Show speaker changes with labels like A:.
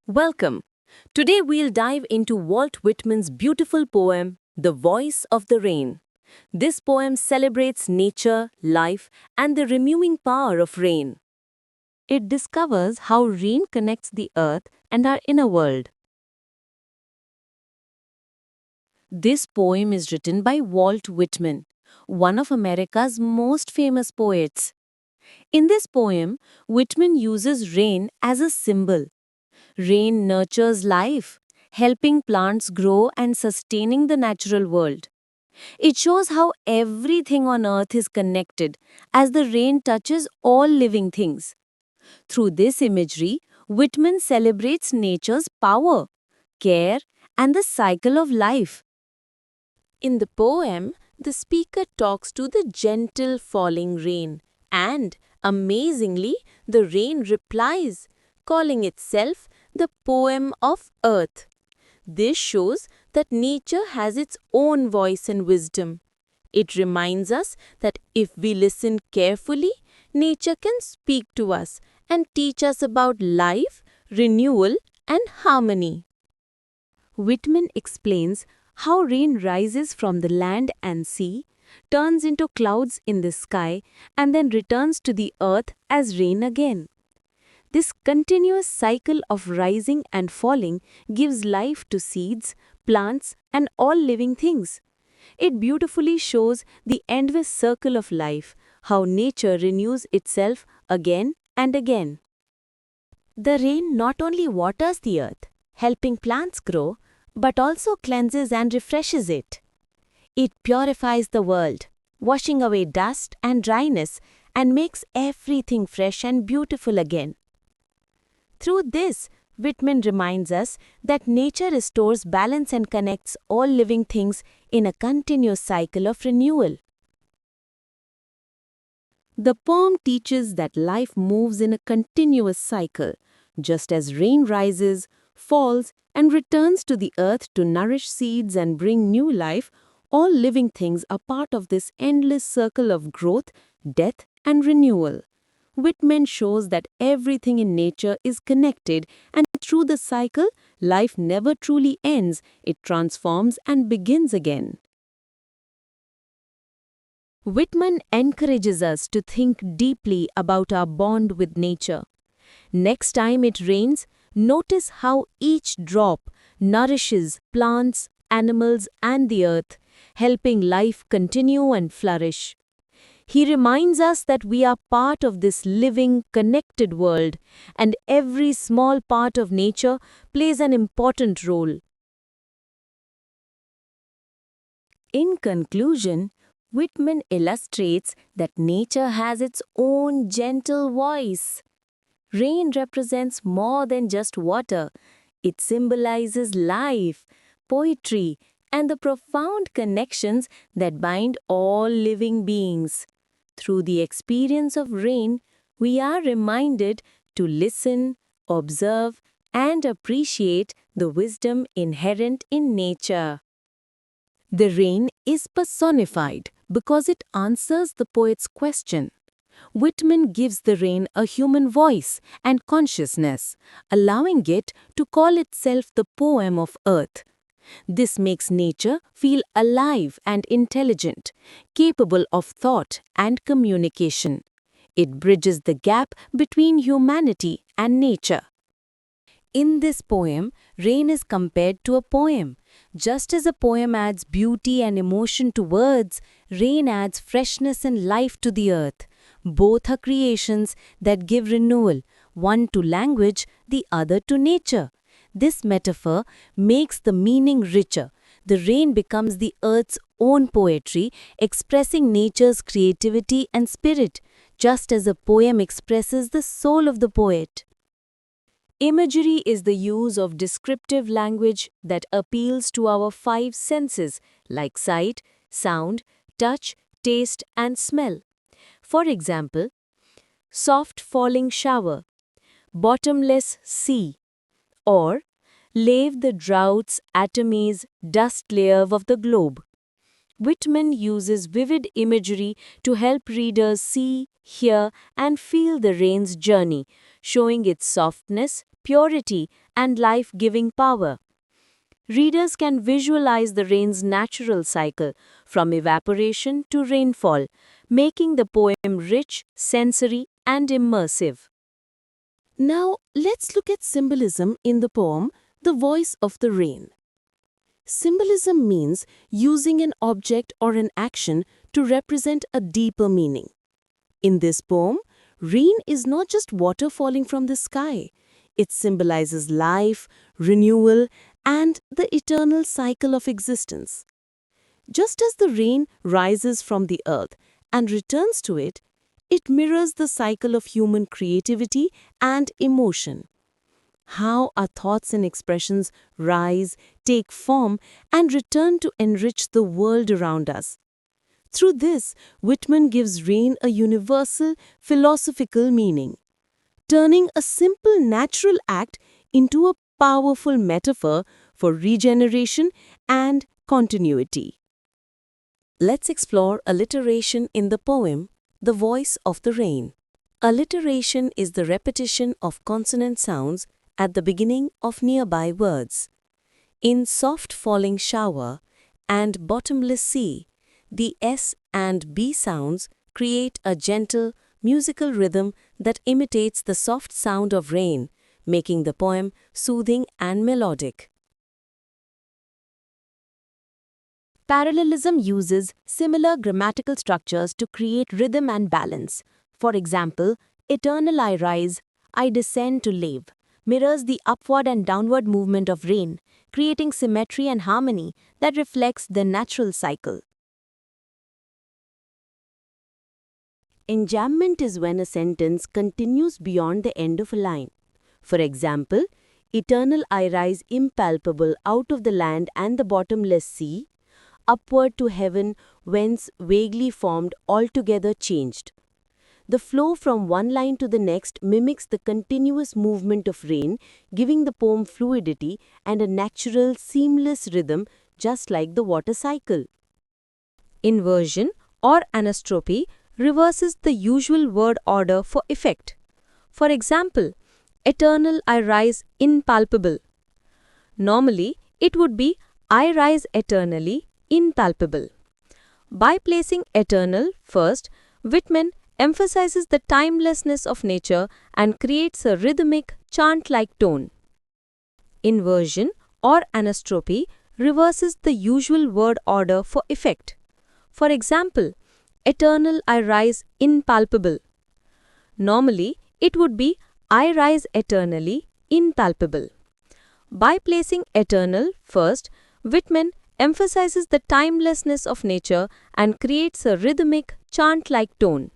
A: Welcome. Today we'll dive into Walt Whitman's beautiful poem, The Voice of the Rain. This poem celebrates nature, life, and the renewing power of rain. It discovers how rain connects the earth and our inner world. This poem is written by Walt Whitman, one of America's most famous poets. In this poem, Whitman uses rain as a symbol. Rain nurtures life, helping plants grow and sustaining the natural world. It shows how everything on earth is connected as the rain touches all living things. Through this imagery, Whitman celebrates nature's power, care, and the cycle of life. In the poem, the speaker talks to the gentle falling rain, and, amazingly, the rain replies, calling itself the poem of earth. This shows that nature has its own voice and wisdom. It reminds us that if we listen carefully, nature can speak to us and teach us about life, renewal, and harmony. Whitman explains how rain rises from the land and sea, turns into clouds in the sky, and then returns to the earth as rain again. This continuous cycle of rising and falling gives life to seeds, plants, and all living things. It beautifully shows the endless circle of life, how nature renews itself again and again. The rain not only waters the earth, helping plants grow, but also cleanses and refreshes it. It purifies the world, washing away dust and dryness, and makes everything fresh and beautiful again. Through this, Whitman reminds us that nature restores balance and connects all living things in a continuous cycle of renewal. The poem teaches that life moves in a continuous cycle, just as rain rises, falls, and returns to the earth to nourish seeds and bring new life. All living things are part of this endless circle of growth, death, and renewal. Whitman shows that everything in nature is connected, and through the cycle, life never truly ends, it transforms and begins again. Whitman encourages us to think deeply about our bond with nature. Next time it rains, notice how each drop nourishes plants, animals, and the earth, helping life continue and flourish. He reminds us that we are part of this living, connected world, and every small part of nature plays an important role. In conclusion, Whitman illustrates that nature has its own gentle voice. Rain represents more than just water. It symbolizes life, poetry, and the profound connections that bind all living beings. Through the experience of rain, we are reminded to listen, observe, and appreciate the wisdom inherent in nature. The rain is personified because it answers the poet's question. Whitman gives the rain a human voice and consciousness, allowing it to call itself the poem of earth. This makes nature feel alive and intelligent, capable of thought and communication. It bridges the gap between humanity and nature. In this poem, rain is compared to a poem. Just as a poem adds beauty and emotion to words, rain adds freshness and life to the earth. Both are creations that give renewal, one to language, the other to nature. This metaphor makes the meaning richer. The rain becomes the earth's own poetry, expressing nature's creativity and spirit, just as a poem expresses the soul of the poet. Imagery is the use of descriptive language that appeals to our five senses, like sight, sound, touch, taste, and smell. For example, soft falling shower, bottomless sea, or lave the drought's atomies dust layer of the globe. Whitman uses vivid imagery to help readers see, hear, and feel the rain's journey, showing its softness, purity, and life-giving power. Readers can visualize the rain's natural cycle, from evaporation to rainfall, making the poem rich, sensory, and immersive. Now, let's look at symbolism in the poem, The Voice of the Rain. Symbolism means using an object or an action to represent a deeper meaning. In this poem, rain is not just water falling from the sky. It symbolizes life, renewal, and the eternal cycle of existence. Just as the rain rises from the earth and returns to it, it mirrors the cycle of human creativity and emotion. How our thoughts and expressions rise, take form, and return to enrich the world around us. Through this, Whitman gives rain a universal, philosophical meaning, turning a simple natural act into a powerful metaphor for regeneration and continuity. Let's explore alliteration in the poem, The Voice of the Rain. Alliteration is the repetition of consonant sounds at the beginning of nearby words. In Soft Falling Shower and Bottomless Sea, the S and B sounds create a gentle, musical rhythm that imitates the soft sound of rain, making the poem soothing and melodic. Parallelism uses similar grammatical structures to create rhythm and balance. For example, eternal I rise, I descend to live mirrors the upward and downward movement of rain, creating symmetry and harmony that reflects the natural cycle. Enjambment is when a sentence continues beyond the end of a line. For example, eternal I rise impalpable out of the land and the bottomless sea, upward to heaven whence vaguely formed altogether changed. The flow from one line to the next mimics the continuous movement of rain, giving the poem fluidity and a natural, seamless rhythm just like the water cycle. Inversion or anastrophe reverses the usual word order for effect. For example, eternal I rise impalpable. Normally, it would be I rise eternally impalpable. By placing eternal first, Whitman emphasizes the timelessness of nature and creates a rhythmic, chant-like tone. Inversion or anastrophe reverses the usual word order for effect. For example, eternal I rise impalpable. Normally, it would be I rise eternally impalpable. By placing eternal first, Whitman emphasizes the timelessness of nature and creates a rhythmic, chant-like tone.